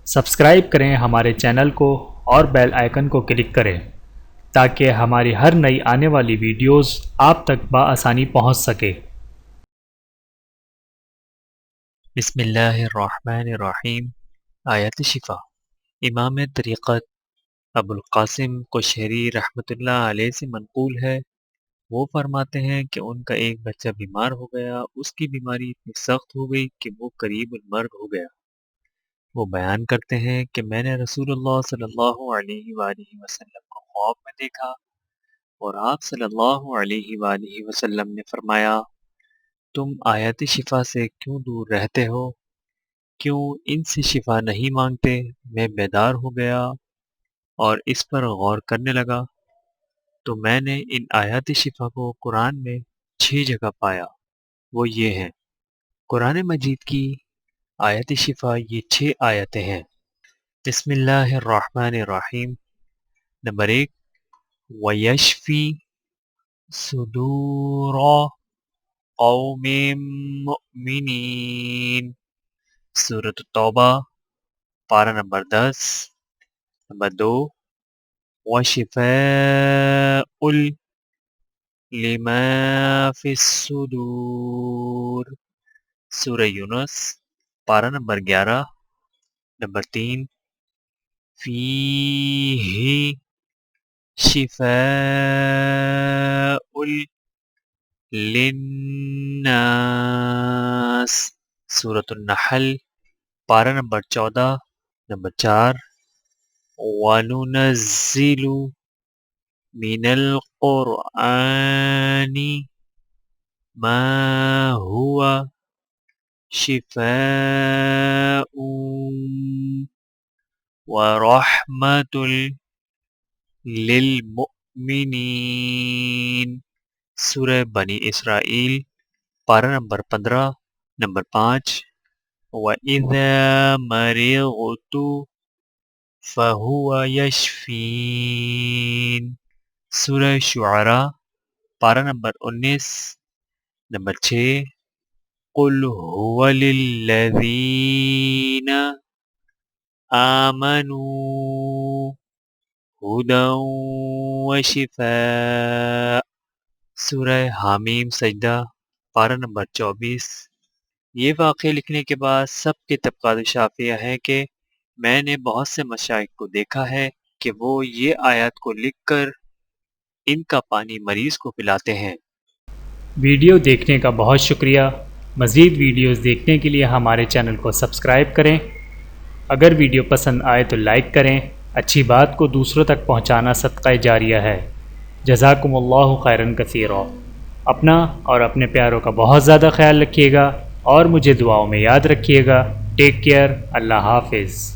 Subscribe کریں ہمارے channel کو اور بیل آئیکن کو کلک کریں تاکہ ہماری ہر نئی آنے والی ویڈیوز آپ تک بآسانی پہنچ سکے۔ بسم اللہ الرحمن الرحیم۔ آیات-e-shifa امام طریقت ابو القاسم قشیری رحمۃ اللہ علیہ سے منقول ہے۔ وہ فرماتے ہیں کہ ان کا ایک بچہ بیمار ہو گیا، اس کی بیماری اتنی سخت ہو گئی کہ وہ قریب المرگ ہو گیا۔ وہ بیان کرتے ہیں کہ میں نے رسول اللہ صلی اللہ علیہ وآلہ وسلم کو خواب میں دیکھا اور آپ صلی اللہ علیہ وآلہ وسلم نے فرمایا، تم آیات شفا سے کیوں دور رہتے ہو؟ کیوں ان سے شفا نہیں مانگتے؟ میں بیدار ہو گیا اور اس پر غور کرنے لگا تو میں نے ان آیات شفا کو قرآن میں 6 جگہ پایا۔ وہ یہ ہیں: قرآن مجید کی آیات شفا یہ 6 آیتیں ہیں۔ بسم اللہ الرحمن الرحیم۔ نمبر 1، وَيَشْفِي صُدُورَ قَوْمٍ مُؤْمِنِينَ، سورۃ التوبہ، پارہ نمبر 10۔ نمبر 2، وَشِفَاءٌ لِمَا فِي الصُّدُورِ، سورہ یونس، پارہ نمبر 11۔ نمبر 3، فِيهِ شِفَاءٌ لِلنَّاسِ، سورۃ النحل، پارہ نمبر 14۔ نمبر 4، وَنُنَزِّلُ مِنَ الْقُرْآنِ مَا هُوَ شِفَاءٌ وَرَحْمَةٌ لِلْمُؤْمِنِينَ، سورہ بنی اسرائیل، پارہ نمبر 15۔ نمبر 5، وَإِذَا مَرِضْتُ فَهُوَ يَشْفِينِ، سورہ شعراء، پارہ نمبر 19۔ نمبر 6، قُلْ هُوَ لِلَّذِينَ آمَنُوا هُدًى وَشِفَاءٌ، سورہ حامیم سجدہ، پارہ نمبر 24۔ یہ واقعہ لکھنے کے بعد سب کے طبقات شافیہ ہے کہ میں نے بہت سے مشائخ کو دیکھا ہے کہ وہ یہ آیات کو لکھ کر ان کا پانی مریض کو پلاتے ہیں۔ ویڈیو دیکھنے کا بہت شکریہ۔ مزید ویڈیوز دیکھنے کے لیے ہمارے چینل کو سبسکرائب کریں۔ اگر ویڈیو پسند آئے تو لائک کریں۔ اچھی بات کو دوسروں تک پہنچانا صدقہ جاریہ ہے۔ جزاکم اللہ خیرا کثیرا۔ اپنا اور اپنے پیاروں کا بہت زیادہ خیال رکھیے گا اور مجھے دعاؤں میں یاد رکھیے گا۔ Take care. اللہ حافظ۔